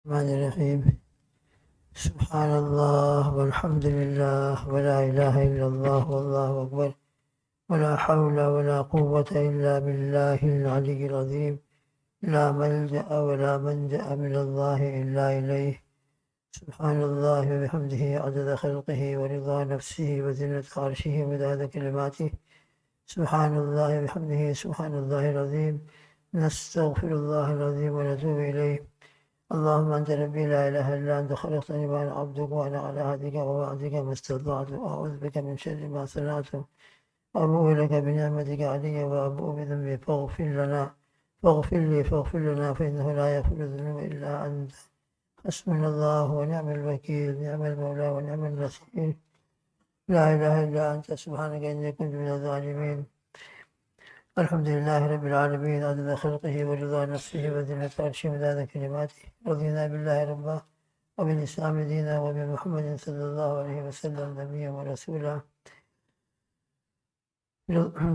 الرحمن الرحیم سبحان اللہ والحمد للہ ولا الہ الا اللہ واللہ اکبر ولا حول ولا قوة الا باللہ العلی العظیم لا ملجأ ولا منجأ من اللہ الا الیہ سبحان اللہ وبحمدہ عدد خلقہ ورضا نفسہ وزنة عرشہ ومداد کلماتہ سبحان اللہ وبحمدہ سبحان اللہ العظیم نستغفر اللہ العظیم ونتوب الیہ اللهم أنت ربي لا إله إلا أنت خلقتني وأنا عبدك وأنا على عهدك ووعدك ما استطعت أعوذ بك من شر ما صنعت أبوء لك بنعمتك علي وأبوء بذنبي فاغفر لي فإنه لا يغفر الذنوب إلا أنت حسبنا الله ونعم الوكيل نعم المولى ونعم النصير لا إله إلا أنت سبحانك إني كنت من الظالمين الحمد لله رب العالمين عدد خلقه ورضا نفسه وزنة عرشه ومداد كلماته رضينا بالله ربا وبالإسلام دينا وبمحمد صلى الله عليه وسلم نبيا ورسولا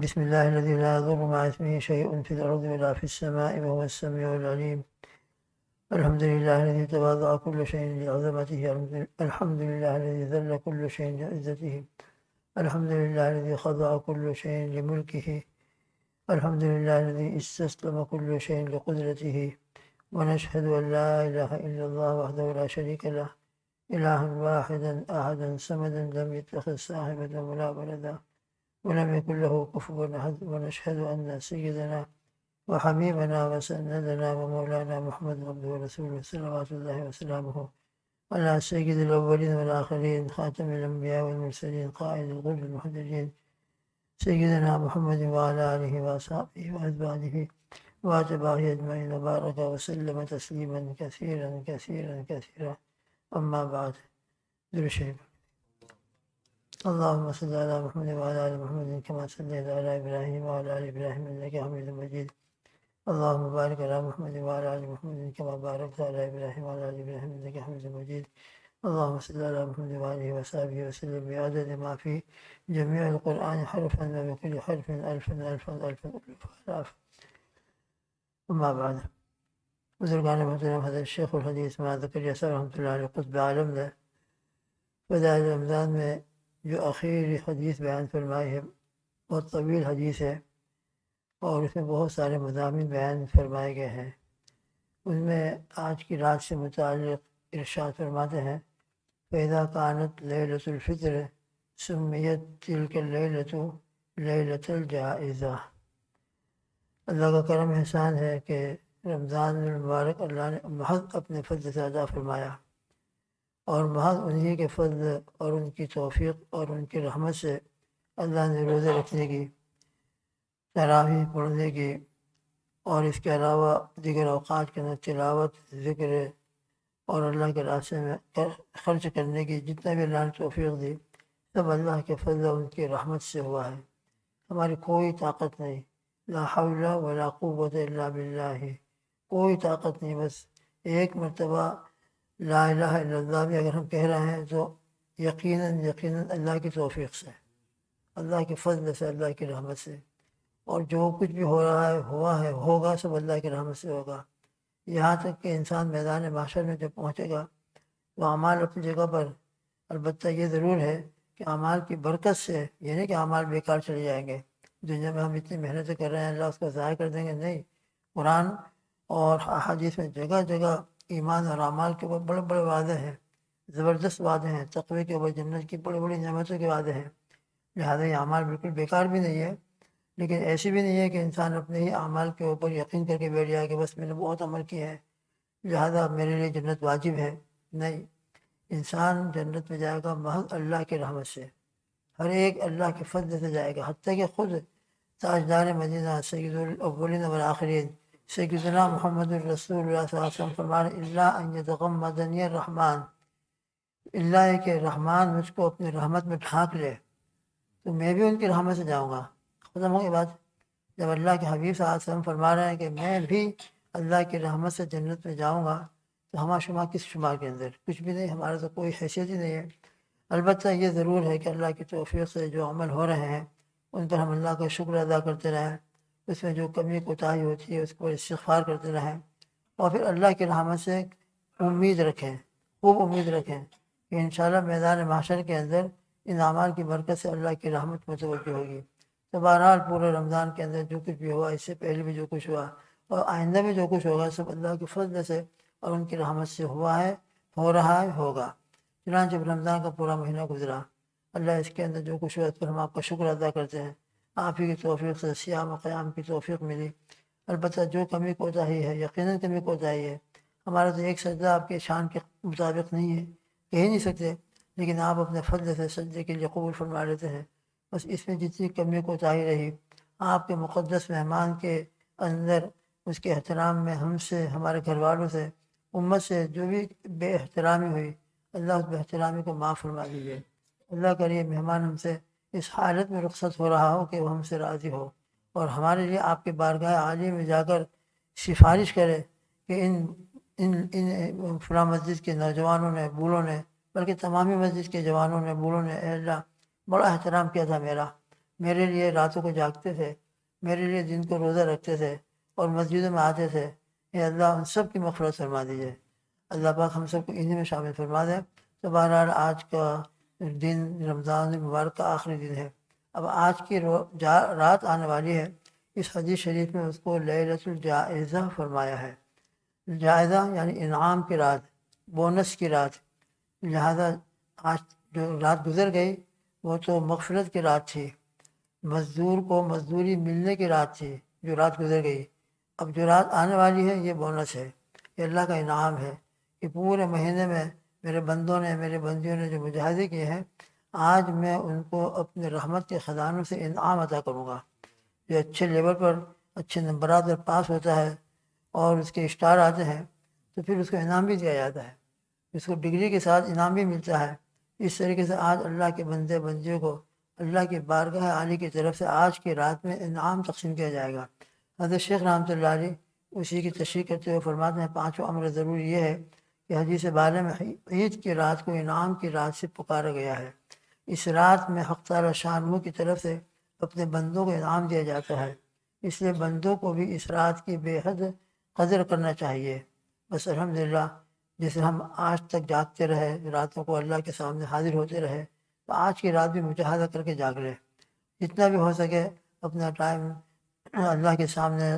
بسم الله الذي لا يضر مع اسمه شيء في الأرض ولا في السماء وهو السميع العليم الحمد لله الذي تواضع كل شيء لعظمته الحمد لله الذي ذل كل شيء لعزته الحمد لله الذي خضع كل شيء لملكه الحمد لله الذي استسلم كل شيء لقدرته ونشهد أن لا إله إلا الله وحده لا شريك له إلها واحدا أحدا صمدا لم يتخذ صاحبة ولا ولدا ولم يكن له كفوا أحد ونشهد أن سيدنا وحبيبنا وسندنا ومولانا محمد عبده ورسوله صلوات الله وسلامه على سيد الأولين والآخرين خاتم الأنبياء والمرسلين قائد الغر المحجلين سيدنا محمد وعلى آله وأصحابه وأتباعه وأتباعه أجمعين وبارك وسلم تسليما كثيرا كثيرا كثيرا أما بعد درشيب اللهم صل على محمد وعلى آل محمد كما صليت على إبراهيم وعلى آل إبراهيم إنك حميد مجيد اللهم بارك على محمد وعلى آل محمد كما باركت على إبراهيم وعلى آل إبراهيم إنك حميد مجيد اللهم صل على محمد وآله وصحبه وسلم بعدد ما في جميع القرآن حرفا وبكل حرف ألفا ألفا ألفا آلاف أما بعد بزرگان محترم حضرت الشیخ الحدیث مولانا زکریا صاحب رحمۃ اللہ علیہ قطب عالم نے فضائل رمضان میں جو آخری حدیث بیان فرمائی ہے بہت طویل حدیث ہے اور اس میں بہت سارے مضامین بیان فرمائے گئے ہیں. ان میں آج کی رات سے متعلق ارشاد فرماتے ہیں فإذا كانت ليلة الفطر سميت تلك الليلة ليلة الجائزة. اللہ کا کرم احسان ہے کہ رمضان المبارک اللہ نے محض اپنے فضل سے عطا فرمایا اور محض انہی کے فضل اور ان کی توفیق اور ان کی رحمت سے اللہ نے روزے رکھنے کی، تراویح پڑھنے کی اور اس کے علاوہ دیگر اوقات کے اندر تلاوت، ذکر اور اللہ کے راستے میں خرچ کرنے کی جتنا بھی اللہ نے توفیق دی سب اللہ کے فضل اور ان کی رحمت سے ہوا ہے. ہماری کوئی طاقت نہیں، لا حول ولا قوت الا باللہ، کوئی طاقت نہیں. بس ایک مرتبہ لا الہ الا اللہ بھی اگر ہم کہہ رہے ہیں تو یقیناً اللہ کی توفیق سے، اللہ کے فضل سے، اللہ کی رحمت سے. اور جو کچھ بھی ہو رہا ہے، ہوا ہے، ہوگا، سب اللہ کی رحمت سے ہوگا. یہاں تک کہ انسان میدان محشر میں جب پہنچے گا تو اعمال اپنی جگہ پر، البتہ یہ ضرور ہے کہ اعمال کی برکت سے یہ نہیں کہ اعمال بیکار چلے جائیں گے. دنیا میں ہم اتنی محنتیں کر رہے ہیں اللہ اس کو ضائع کر دیں گے، نہیں. قرآن اور احادیث میں جگہ جگہ ایمان اور اعمال کے اوپر بڑے بڑے وعدے ہیں، زبردست وعدے ہیں، تقوی کے اوپر جنت کی بڑی بڑی نعمتوں کے وعدے ہیں. لہٰذا یہ اعمال بالکل بیکار بھی نہیں ہے، لیکن ایسی بھی نہیں ہے کہ انسان اپنے ہی اعمال کے اوپر یقین کر کے بیٹھ جائے کہ بس میں نے بہت عمل کیا ہے لہذا میرے لیے جنت واجب ہے. نہیں، انسان جنت میں جائے گا محض اللہ کی رحمت سے، ہر ایک اللہ کے فضل سے جائے گا. حتیٰ کہ خود تاجدار مدینہ سید الاولین والآخرین سیدنا محمد الرسول اللہ صلی اللہ علیہ وسلم فرمان اللہ ان یتغمدنی الرحمن، اللہ ہے کہ رحمان مجھ کو اپنی رحمت میں ڈھانک لے تو میں بھی ان کی رحمت سے جاؤں گا. ختم ہو گئی بات. جب اللہ کے حبیب صلی اللہ علیہ وسلم فرما رہے ہیں کہ میں بھی اللہ کی رحمت سے جنت میں جاؤں گا تو ہمارا شمار کس شمار کے اندر؟ کچھ بھی نہیں، ہمارا تو کوئی حیثیت ہی نہیں ہے. البتہ یہ ضرور ہے کہ اللہ کی توفیق سے جو عمل ہو رہے ہیں ان پر ہم اللہ کا شکر ادا کرتے رہیں، اس میں جو کمی کوتاہی ہوتی ہے اس کو استغفار کرتے رہیں اور پھر اللہ کی رحمت سے امید رکھیں، خوب امید رکھیں کہ انشاءاللہ میدان محشر کے اندر ان اعمال کی برکت سے اللہ کی رحمت متوجہ ہوگی۔ تو بہرحال پورے رمضان کے اندر جو کچھ بھی ہوا، اس سے پہلے بھی جو کچھ ہوا اور آئندہ میں جو کچھ ہوگا، سب اللہ کے فضل سے اور ان کی رحمت سے ہوا ہے، ہو رہا ہے، ہوگا۔ چنانچہ رمضان کا پورا مہینہ گزرا، اللہ اس کے اندر جو کچھ ہوا اس پر ہم آپ کا شکر ادا کرتے ہیں۔ آپ ہی کی توفیق سے صیام و قیام کی توفیق ملی۔ البتہ جو کمی کوتاہی ہے، یقیناً کمی کوتاہی ہے، ہمارا تو ایک سجدہ آپ کے شان کے مطابق نہیں ہے، کہہ ہی نہیں سکتے، لیکن آپ اپنے فضل سے سجدے کے لیے قبول فرما لیتے ہیں۔ بس اس میں جتنی کمی کوتاہی رہی، آپ کے مقدس مہمان کے اندر اس کے احترام میں ہم سے، ہمارے گھر والوں سے، امت سے جو بھی بے احترامی ہوئی، اللہ اس بے احترامی کو معاف فرما دیجیے۔ اللہ کرے مہمان ہم سے اس حالت میں رخصت ہو رہا ہو کہ وہ ہم سے راضی ہو، اور ہمارے لیے آپ کے بارگاہ عالی میں جا کر سفارش کرے کہ ان فلاں مسجد کے نوجوانوں نے، بوڑھوں نے، بلکہ تمامی مسجد کے جوانوں نے، بوڑھوں نے، اے اللہ بڑا احترام کیا تھا میرے لیے راتوں کو جاگتے تھے، میرے لیے دن کو روزہ رکھتے تھے اور مسجدوں میں آتے تھے۔ اے اللہ ان سب کی مغفرت فرما دیجیے۔ اللہ پاک ہم سب کو انہی میں شامل فرما دے۔ تو بہرحال آج کا دن رمضان المبارک کا آخری دن ہے۔ اب آج کی رات آنے والی ہے، اس حدیث شریف میں اس کو لیلۃ الجائزہ فرمایا ہے۔ جائزہ یعنی انعام کی رات، بونس کی رات۔ لہذا آج جو رات گزر گئی وہ تو مغفرت کی رات تھی، مزدور کو مزدوری ملنے کی رات تھی جو رات گزر گئی۔ اب جو رات آنے والی ہے یہ بونس ہے، یہ اللہ کا انعام ہے کہ پورے مہینے میں میرے بندوں نے، میرے بندیوں نے جو مجاہدے کیے ہیں، آج میں ان کو اپنے رحمت کے خزانوں سے انعام عطا کروں گا۔ جو اچھے لیول پر، اچھے نمبرات پر پاس ہوتا ہے اور اس کے اسٹار آتے ہیں تو پھر اس کو انعام بھی دیا جاتا ہے، اس کو ڈگری کے ساتھ انعام بھی ملتا ہے۔ اس طریقے سے آج اللہ کے بندے بندیوں کو اللہ کی بارگاہ عالی کی طرف سے آج کی رات میں انعام تقسیم کیا جائے گا۔ حضرت شیخ رحمۃ اللہ علیہ اسی کی تشریح کرتے ہوئے فرماتے ہیں پانچواں امر ضرور یہ ہے کہ حدیث بالغ میں عید کی رات کو انعام کی رات سے پکارا گیا ہے۔ اس رات میں حق تعالی شانہ کی طرف سے اپنے بندوں کو انعام دیا جاتا ہے، اس لیے بندوں کو بھی اس رات کی بے حد قدر کرنا چاہیے۔ بس الحمدللہ جیسے ہم آج تک جاگتے رہے، راتوں کو اللہ کے سامنے حاضر ہوتے رہے، تو آج کی رات بھی مجاہدہ کر کے جاگ لیں، جتنا بھی ہو سکے اپنا ٹائم اللہ کے سامنے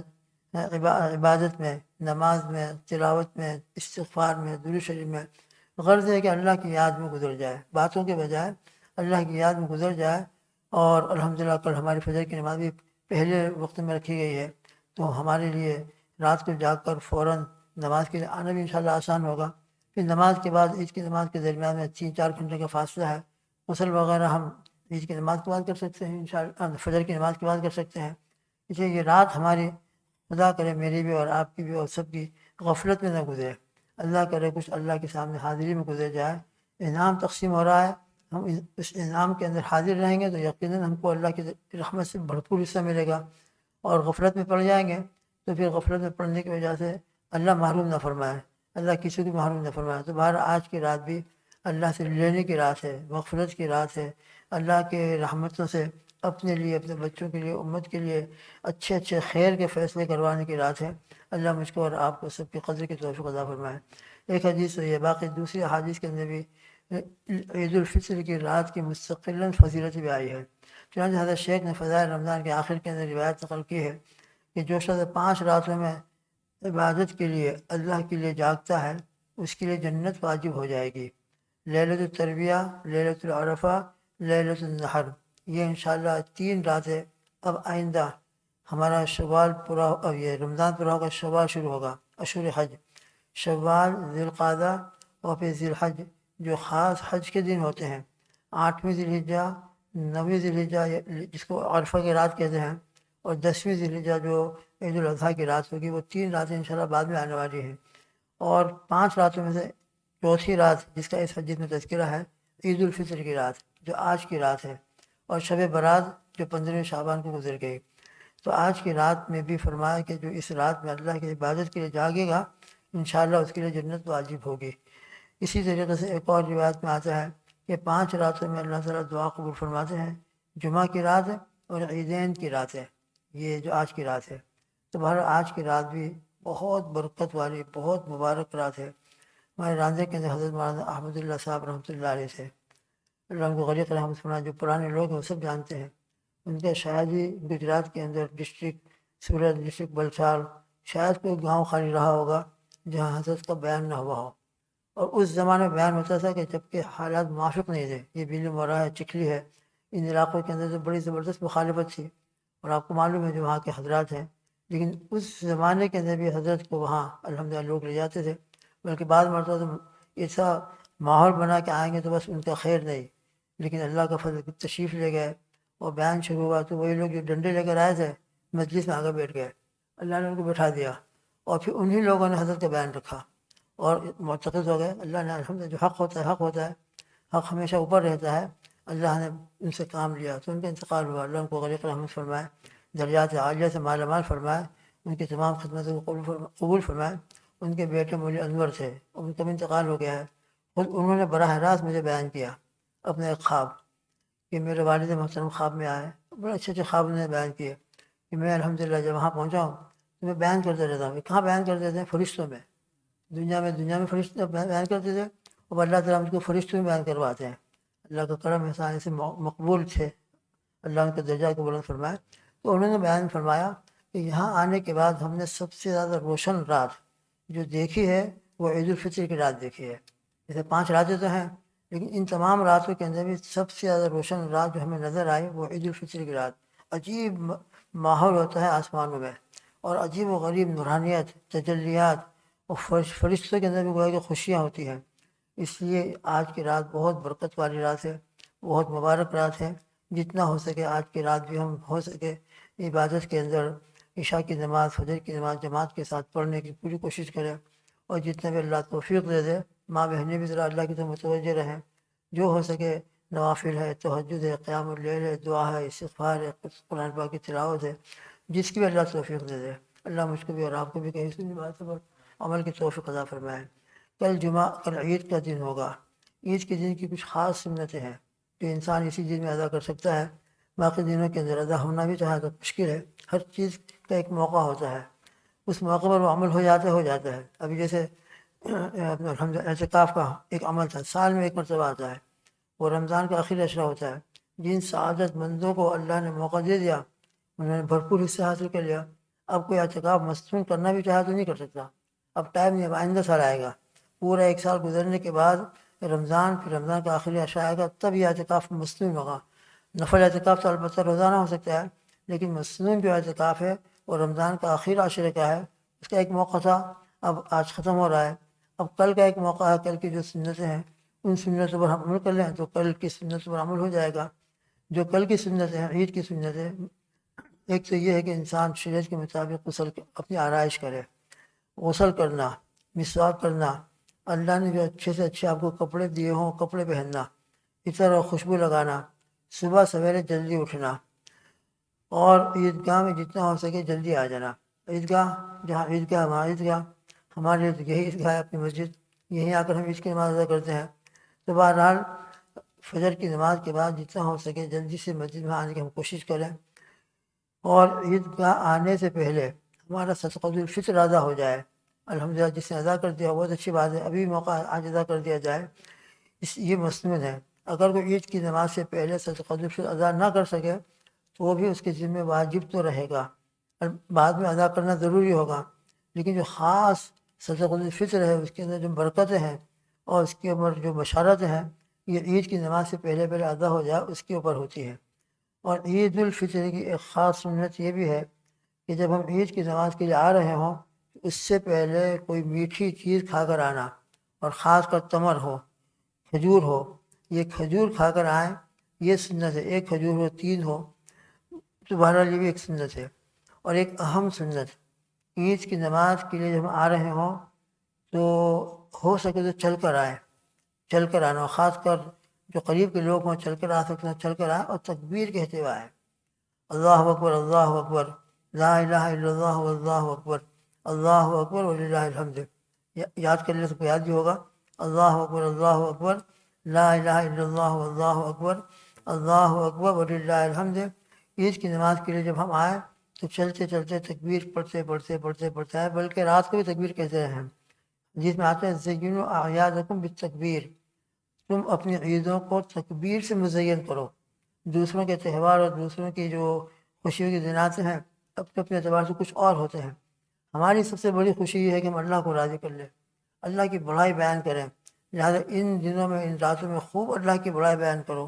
عبادت میں، نماز میں، تلاوت میں، استغفار میں، درود شریف میں، غرض ہے کہ اللہ کی یاد میں گزر جائے، باتوں کے بجائے اللہ کی یاد میں گزر جائے۔ اور الحمدللہ کل ہماری فجر کی نماز بھی پہلے وقت میں رکھی گئی ہے، تو ہمارے لیے رات کو جاگ کر فوراً نماز کے لیے آنا بھی انشاءاللہ آسان ہوگا۔ پھر نماز کے بعد عید کی نماز کے درمیان میں 3-4 گھنٹے کا فاصلہ ہے، غسل وغیرہ ہم عید کی نماز کے بعد کر سکتے ہیں، انشاءاللہ فجر کی نماز کے بعد کر سکتے ہیں۔ اس لیے یہ رات ہماری خدا کرے میری بھی اور آپ کی بھی اور سب کی غفلت میں نہ گزرے، اللہ کرے کچھ اللہ کے سامنے حاضری میں گزر جائے۔ انعام تقسیم ہو رہا ہے، ہم اس انعام کے اندر حاضر رہیں گے تو یقیناً ہم کو اللہ کی رحمت سے بھرپور حصہ ملے گا، اور غفلت میں پڑ جائیں گے تو پھر غفلت میں پڑنے کی وجہ سے اللہ محروم نہ فرمائے، اللہ کسی کو محروم نہ فرمائے۔ تو بہر آج کی رات بھی اللہ سے لینے کی رات ہے، مغفرت کی رات ہے، اللہ کے رحمتوں سے اپنے لیے، اپنے بچوں کے لیے، امت کے لیے اچھے اچھے خیر کے فیصلے کروانے کی رات ہے۔ اللہ مجھ کو اور آپ کو سب کی قدر کی توفیق عطا فرمائے۔ ایک حدیث تو یہ، باقی دوسری احادیث کے اندر بھی عید الفطر کی رات کی مستقلاً فضیلت بھی آئی ہے۔ چنانچہ حضرت شیخ نے فضائل رمضان کے آخر کے اندر روایت نقل کی ہے کہ جو شخص 5 راتوں میں عبادت کے لیے، اللہ کے لیے جاگتا ہے، اس کے لیے جنت واجب ہو جائے گی۔ لیلۃ الترویہ، لیلۃ العرفہ، لیلۃ النحر، یہ انشاءاللہ 3 راتیں اب آئندہ ہمارا شوال پورا، اب یہ رمضان پورا ہوگا، شوال شروع ہوگا، اشہر حج، شوال، ذی القعدہ اور پھر ذی الحج، جو خاص حج کے دن ہوتے ہیں، 8ویں ذی الحجہ، 9ویں ذی الحجہ جس کو عرفہ کی رات کہتے ہیں، اور 10ویں ذی الحجہ جو عید الاضحیٰ کی رات ہوگی، وہ 3 راتیں انشاءاللہ بعد میں آنے والی ہیں۔ اور 5 راتوں میں سے چوتھی رات جس کا اس حدیث میں تذکرہ ہے، عید الفطر کی رات جو آج کی رات ہے، اور شب برات جو 15 شعبان کو گزر گئی۔ تو آج کی رات میں بھی فرمایا کہ جو اس رات میں اللہ کی عبادت کے لیے جاگے گا، انشاءاللہ اس کے لیے جنت واجب ہوگی۔ اسی طریقے سے ایک اور روایت میں آتا ہے کہ 5 راتوں میں اللہ تعالیٰ دعا قبول فرماتے ہیں، جمعہ کی رات اور عیدین کی رات ہے، یہ جو آج کی رات ہے۔ تو بہرحال آج کی رات بھی بہت برکت والی، بہت مبارک رات ہے۔ ہمارے راندے کے اندر حضرت مولانا احمد اللہ صاحب رحمۃ اللہ علیہ سے، اللہ ان کو غریق رحمۃ اللہ، جو پرانے لوگ ہیں وہ سب جانتے ہیں. ان کے شاید ہی گجرات کے اندر ڈسٹرکٹ سورت، ڈسٹرکٹ بلسار، شاید کوئی گاؤں خالی رہا ہوگا جہاں حضرت کا بیان نہ ہوا ہو. اور اس زمانے میں بیان ہوتا تھا کہ جب کہ حالات موافق نہیں تھے. یہ بلی مورا ہے، چکھلی ہے، ان علاقوں کے اندر تو بڑی زبردست مخالفت تھی، اور آپ کو معلوم ہے جو وہاں کے حضرات ہیں. لیکن اس زمانے کے اندر بھی حضرت کو وہاں الحمدللہ لوگ لے جاتے تھے. بلکہ بعض مرتبہ تو ایسا ماحول بنا کے آئیں گے تو بس ان کا خیر نہیں. لیکن اللہ کا فضل، تشریف لے گئے اور بیان شروع ہوا تو وہی لوگ جو ڈنڈے لے کر آئے تھے مجلس میں آگے بیٹھ گئے. اللہ نے ان کو بٹھا دیا، اور پھر انہی لوگوں نے حضرت کا بیان رکھا اور معتقد ہو گئے. اللہ نے الحمدللہ، جو حق ہوتا ہے حق ہوتا ہے، حق ہمیشہ اوپر رہتا ہے. اللہ نے ان سے کام لیا تو ان کا انتقال ہوا. اللہ ان کو غریق رحمت فرمائے، درجات عالیہ سے مالا مال فرمائے، ان کی تمام خدمتوں کو قبول فرمائے. ان کے بیٹے مولوی انور تھے، ان کا بھی انتقال ہو گیا ہے. خود انہوں نے براہ راست مجھے بیان کیا اپنے ایک خواب، کہ میرے والد محترم خواب میں آئے. بڑے اچھے اچھے خواب انہوں نے بیان کیے کہ میں الحمدللہ جب وہاں پہنچا ہوں تو میں بیان کرتے رہتا ہوں. کہاں بیان کرتے تھے؟ فرشتوں میں. دنیا میں فرشتے بیان کرتے تھے، اور اللہ تعالیٰ مجھ کو فرشتوں میں بیان کرواتے ہیں. اللہ کا کرم احسان ایسے مقبول تھے، اللہ ان کے درجہ کو بلند فرمائے. تو انہوں نے بیان فرمایا کہ یہاں آنے کے بعد ہم نے سب سے زیادہ روشن رات جو دیکھی ہے وہ عید الفطر کی رات دیکھی ہے. جیسے 5 راتیں تو ہیں، لیکن ان تمام راتوں کے اندر بھی سب سے زیادہ روشن رات جو ہمیں نظر آئی وہ عید الفطر کی رات. عجیب ماحول ہوتا ہے آسمانوں میں، اور عجیب و غریب نورانیت، تجلیات، اور فرشتوں کے اندر بھی گویا کہ خوشیاں ہوتی ہیں. اس لیے آج کی رات بہت برکت والی رات ہے، بہت مبارک رات ہے. جتنا ہو سکے آج کی رات بھی ہم ہو سکے عبادت کے اندر عشاء کی نماز، فجر کی نماز جماعت کے ساتھ پڑھنے کی پوری کوشش کریں. اور جتنے بھی اللہ توفیق دے دے، ماں بہنیں بھی ذرا اللہ کی طرف متوجہ رہیں. جو ہو سکے نوافل ہے، تہجد ہے، قیام اللیل ہے، دعا ہے، استغفار ہے، قرآن پاک کی تلاوت ہے، جس کی بھی اللہ توفیق دے دے. اللہ مجھ کو بھی اور آپ کو بھی کہیں سنی بات پر عمل کی توفیق عطا فرمائے. کل عید کا دن ہوگا. عید کے دن کی کچھ خاص سنتیں ہیں جو انسان اسی دن میں ادا کر سکتا ہے. باقی دنوں کے اندر ادا ہونا بھی چاہے تو مشکل ہے. ہر چیز کا ایک موقع ہوتا ہے، اس موقع پر وہ عمل ہو جاتا ہے. ابھی جیسے الحمدللہ اعتکاف کا ایک عمل تھا، سال میں ایک مرتبہ آتا ہے، وہ رمضان کا آخری عشرہ ہوتا ہے. جن سعادت مندوں کو اللہ نے موقع دے دیا انہوں نے بھرپور حصہ حاصل کر لیا. اب کوئی اعتکاف مستون کرنا بھی چاہے تو نہیں کر سکتا. اب ٹائم نہیں، اب آئندہ سال آئے گا. پورا 1 سال گزرنے کے بعد رمضان، پھر رمضان کا آخری عشرہ آئے گا، تب یہ اعتکاف مستون ہوگا. نفل اعتکاف تو البتہ روزانہ ہو سکتا ہے، لیکن مصنون جو اعتکاف ہے وہ رمضان کا آخری عشرے کا ہے. اس کا ایک موقع تھا، اب آج ختم ہو رہا ہے. اب کل کا ایک موقع ہے. کل کی جو سنتیں ہیں ان سنتوں پر ہم عمل کر لیں تو کل کی سنتوں پر عمل ہو جائے گا. جو کل کی سنتیں ہیں، عید کی سنتیں، ایک تو یہ ہے کہ انسان شریعت کے مطابق غسل اپنی آرائش کرے. غسل کرنا، مسواک کرنا، اللہ نے جو اچھے سے اچھے آپ کو کپڑے دیے ہوں کپڑے پہننا، عطر اور خوشبو لگانا، صبح سویرے جلدی اٹھنا، اور عیدگاہ میں جتنا ہو سکے جلدی آ جانا. عیدگاہ جہاں عیدگاہ وہاں عیدگاہ، ہمارے تو یہی عیدگاہ ہے اپنی مسجد، یہیں آ کر ہم عید کی نماز ادا کرتے ہیں. تو بہرحال فجر کی نماز کے بعد جتنا ہو سکے جلدی سے مسجد میں آنے کی ہم کوشش کریں، اور عیدگاہ آنے سے پہلے ہمارا صدقۃ الفطر ادا ہو جائے. الحمدللہ جس نے ادا کر دیا بہت اچھی بات ہے، ابھی موقع آج ادا کر دیا جائے. یہ مسنون ہے. اگر کوئی عید کی نماز سے پہلے صدقۃ الفطر ادا نہ کر سکے تو وہ بھی اس کے ذمہ واجب تو رہے گا، اور بعد میں ادا کرنا ضروری ہوگا. لیکن جو خاص صدقۃ الفطر ہے اس کے اندر جو برکتیں ہیں اور اس کے اوپر جو بشارتیں ہیں، یہ عید کی نماز سے پہلے ادا ہو جائے اس کے اوپر ہوتی ہے. اور عید الفطر کی ایک خاص سنت یہ بھی ہے کہ جب ہم عید کی نماز کے لیے آ رہے ہوں اس سے پہلے کوئی میٹھی چیز کھا کر آنا، اور خاص کر تمر ہو، کھجور ہو. یہ کھجور کھا کر آئیں، یہ سنت ہے. 1 کھجور ہو، 3 ہو، تو بہرحال یہ بھی ایک سنت ہے. اور ایک اہم سنت، عید کی نماز کے لیے جب ہم آ رہے ہوں تو ہو سکے تو چل کر آئیں. چل کر آنا، خاص کر جو قریب کے لوگ ہوں چل کر آ سکتے ہیں چل کر آئیں، اور تکبیر کہتے ہوئے آئیں. اللہ اکبر، اللہ اکبر، لا الہ الا اللہ واللہ اکبر، اللہ اکبر وللہ الحمد. یاد کر لیں، سب کو یاد بھی ہوگا. اللہ اکبر، اللہ اکبر، لا الہ الا اللہ واللہ اکبر، اللہ اکبر وللہ الحمد. عید کی نماز کے لیے جب ہم آئیں تو چلتے چلتے تکبیر پڑھتے آئے، بلکہ رات کو بھی تکبیر کہتے رہے ہیں. جس میں آتا ہے زینوا اعیادکم بالتکبیر، تم اپنی عیدوں کو تکبیر سے مزین کرو۔ دوسروں کے تہوار اور دوسروں کی جو خوشیوں کی دناتے ہیں اپنے اپنے اعتبار سے کچھ اور ہوتے ہیں۔ ہماری سب سے بڑی خوشی یہ ہے کہ ہم اللہ کو راضی کر لیں، اللہ کی بڑائی بیان کریں، لہٰذا ان دنوں میں ان راتوں میں خوب اللہ کی بڑائی بیان کرو۔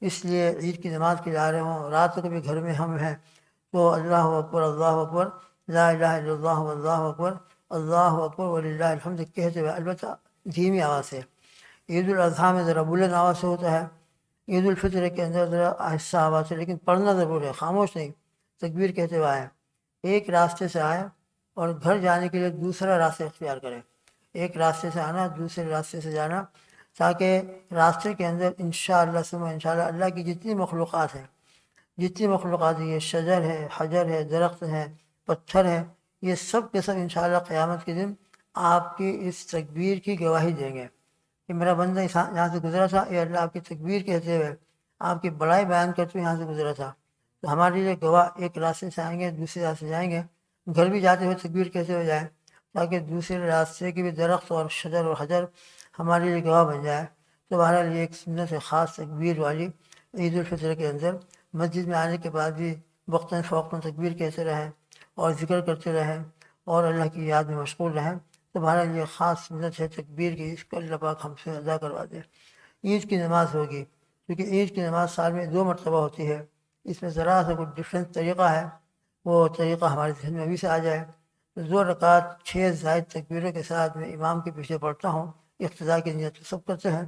اس لیے عید کی نماز کے جا رہے ہوں، رات کو بھی گھر میں ہم ہیں تو اللہ اکبر لا الہ الا اللہ اللہ اکبر وللہ الحمد کہتے ہوئے، البتہ دھیمی آواز سے۔ عید الاضحیٰ میں ذرا بلند آواز سے ہوتا ہے، عید الفطر کے اندر ذرا آہستہ آواز سے، لیکن پڑھنا ضرور ہے، خاموش نہیں، تکبیر کہتے ہوئے آئیں۔ ایک راستے سے آئیں اور گھر جانے کے لیے دوسرا راستہ اختیار کریں، ایک راستے سے آنا دوسرے راستے سے جانا، تاکہ راستے کے اندر انشاءاللہ ثم انشاءاللہ اللہ کی جتنی مخلوقات ہیں، یہ شجر ہے، حجر ہے، درخت ہے، پتھر ہے، یہ سب کے سب انشاءاللہ قیامت کے دن آپ کی اس تکبیر کی گواہی دیں گے کہ میرا بندہ یہاں سے گزرا تھا، اے اللہ آپ کی تکبیر کہتے ہوئے، آپ کی بڑائی بیان کرتے ہوئے یہاں سے گزرا تھا۔ تو ہمارے لیے گواہ ایک راستے سے آئیں گے دوسرے راستے سے جائیں گے، گھر بھی جاتے ہوئے تکبیر کہتے ہوئے جائیں، تاکہ دوسرے راستے کے بھی درخت اور شجر اور حجر ہمارے لیے گواہ بن جائے۔ تو بہرحال یہ ایک سنت خاص تکبیر والی عید الفطر کے اندر مسجد میں آنے کے بعد بھی وقتاً فوقتاً تکبیر کہتے رہیں اور ذکر کرتے رہیں اور اللہ کی یاد میں مشغول رہیں۔ تو بہرحال یہ خاص سنت ہے تکبیر کی، اس کو اللہ پاک ہم سے ادا کروا دے۔ عید کی نماز ہوگی، کیونکہ عید کی نماز سال میں 2 مرتبہ ہوتی ہے، اس میں ذرا سا کوئی ڈفرینس طریقہ ہے، وہ طریقہ ہمارے ذہن میں ابھی سے آ جائے۔ 2 رکعت 6 زائد تکبیروں کے ساتھ میں امام کے پیچھے پڑھتا ہوں، اقتداء کی نیت سب کرتے ہیں۔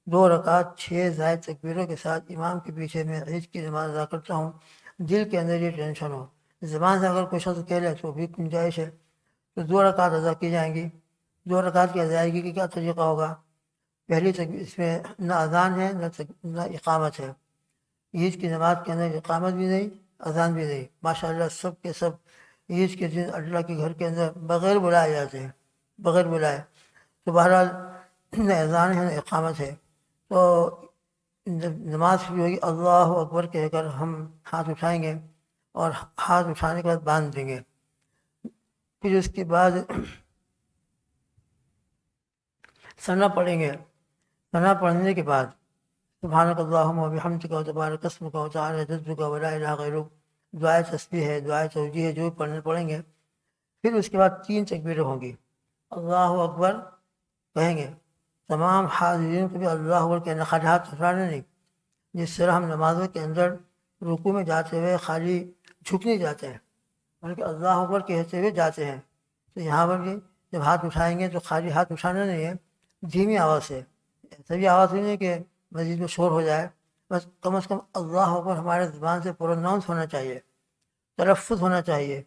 2 رکعت 6 زائد تکبیروں کے ساتھ امام کے پیچھے میں عید کی نماز ادا کرتا ہوں۔ دل کے اندر یہ ٹینشن ہو، زبان سے اگر کوئی شخص کہہ لے تو بھی گنجائش ہے، تو 2 رکعت ادا کی جائیں گی۔ 2 رکعت کی ادائیگی کا کیا طریقہ ہوگا؟ پہلی تکبیر، اس میں نہ اذان ہے نہ اقامت ہے، عید کی نماز کے اندر اقامت بھی نہیں، اذان بھی نہیں۔ ماشاءاللہ سب کے سب عید کے دن اللہ کے گھر کے اندر بغیر بلائے جاتے ہیں، بغیر بلائے۔ تو بہرحال نہ اذان ہے نہ اقامت ہے، تو جب نماز شروع ہوگی اللہ اکبر کہہ کر ہم ہاتھ اٹھائیں گے اور ہاتھ اٹھانے کے بعد باندھ دیں گے۔ پھر اس کے بعد ثنا پڑھیں گے، ثنا پڑھنے کے بعد سبحانک اللہم و بحمدک و تبارک اسمک و تعالی جدک و لا الہ غیرک، دعائے تسبیح ہے، دعائے توجیہ ہے، جو بھی پڑھیں گے۔ پھر اس کے بعد 3 تکبیریں ہوں گی، اللہ اکبر کہیں گے، تمام حاضرین کو بھی اللہ اکبر کہنا، خالی ہاتھ اٹھانا نہیں، جس طرح ہم نمازوں کے اندر رکوع میں جاتے ہوئے خالی جھک نہیں جاتے ہیں بلکہ اللہ اکبر کہتے ہوئے جاتے ہیں، تو یہاں پر بھی جب ہاتھ اٹھائیں گے تو خالی ہاتھ اٹھانا نہیں ہے، دھیمی آواز سے، سبھی آواز نہیں ہے کہ مسجد میں شور ہو جائے، بس کم از کم اللہ اکبر ہمارے زبان سے پروناؤنس ہونا چاہیے، تلفظ ہونا چاہیے،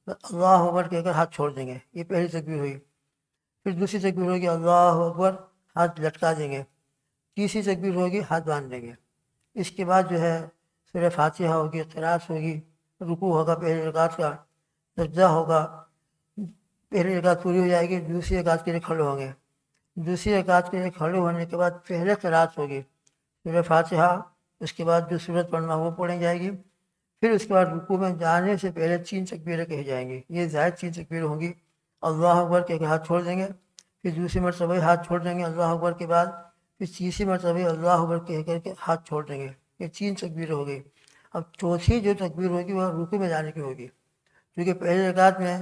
بس اللہ اکبر کہہ کر ہاتھ چھوڑ دیں گے۔ یہ پہلی تکبیر ہوئی۔ پھر دوسری تکبیر ہوگی اللہ اکبر، ہاتھ لٹکا دیں گے۔ تیسری تکبیر ہوگی، ہاتھ باندھ دیں گے۔ اس کے بعد جو ہے سورہ فاتحہ ہوگی، قرات ہوگی، رکوع ہوگا پہلی رکعت کا، سجدہ ہوگا، پہلی رکعت پوری ہو جائے گی، دوسری رکعت کے لیے کھڑے ہوں گے۔ دوسری رکعت کے لیے کھڑے ہونے کے بعد پہلے قرات ہوگی، سورہ فاتحہ، اس کے بعد جو سورت پڑھنا وہ پڑھی جائے گی۔ پھر اس کے بعد رکوع میں جانے سے پہلے 3 تکبیریں کہی جائیں گی، یہ زائد 3 تکبیریں ہوں گی۔ اللہ اکبر کہہ کے ہاتھ چھوڑ دیں گے، پھر دوسری مرتبہ ہاتھ چھوڑ دیں گے اللہ اکبر کے بعد، پھر تیسری مرتبہ اللہ اکبر کہہ کر کے ہاتھ چھوڑ دیں گے۔ یہ 3 تکبیریں ہو گئی۔ اب چوتھی جو تکبیر ہوگی وہ رکوع میں جانے کی ہوگی، کیونکہ پہلی رکعت میں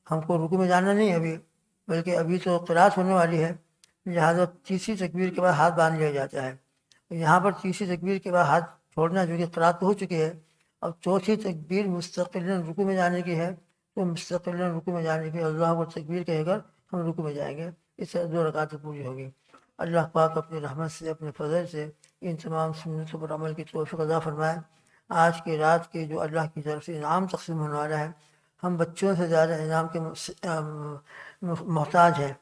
ہم کو رکوع میں جانا نہیں ہے ابھی، بلکہ ابھی تو قرات ہونے والی ہے، لہٰذا تیسری تکبیر کے بعد ہاتھ باندھ لیا جاتا ہے۔ یہاں پر تیسری تکبیر کے بعد ہاتھ چھوڑنا جو کہ قرات تو ہو چکی ہے، اب چوتھی تکبیر مستقلاً رکوع میں جانے کی ہے، تو مستقلاً رکوع میں جانے کی اللہ اکبر تکبیر کہے کر ہم رکوع میں جائیں گے۔ اس سے 2 رکعتیں پوری ہوگی۔ اللہ پاک اپنی رحمت سے، اپنے فضل سے ان تمام سنتوں پر عمل کی توفیق عطا فرمائے۔ آج کی رات کے جو اللہ کی طرف سے انعام تقسیم ہونے والا ہے، ہم بچوں سے زیادہ انعام کے محتاج ہیں،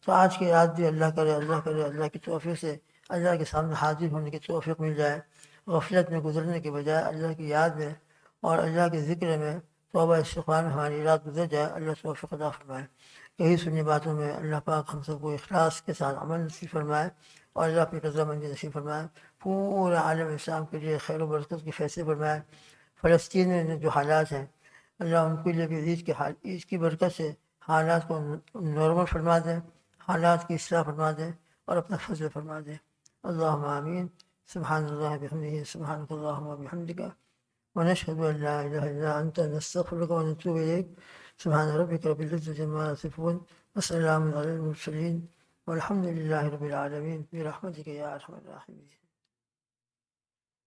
تو آج کی رات بھی اللہ کرے اللہ کی توفیق سے اللہ کے سامنے حاضر ہونے کی توفیق مل جائے، غفلت میں گزرنے کے بجائے اللہ کی یاد میں اور اللہ کے ذکر میں توبہ استغفار میں ہماری رات گزر جائے۔ اللہ توفیق عطا فرمائے۔ کئی سنی باتوں میں اللہ پاک ہم سب کو اخلاص کے ساتھ عمل نصیب فرمائے اور اللہ اپنی رضامندی نصیب فرمائے، پورے عالم اسلام کے لیے خیر و برکت کے فیصلے فرمائے۔ فلسطین میں جو حالات ہیں اللہ ان کے لیے بھی عید کی برکت سے حالات کو نارمل فرما دیں، حالات کی اصلاح فرما دے اور اپنا فضل فرما دے. اللہم آمین. سبحان اللہ بحمدہ سبحانک اللہم وبحمدک ونشهد ان لا اله الا انت نستغفرك ونتوب اليك. سبحان ربك رب العزة عما يصفون وسلام على المرسلين والحمد لله رب العالمين برحمتك يا ارحم الراحمين.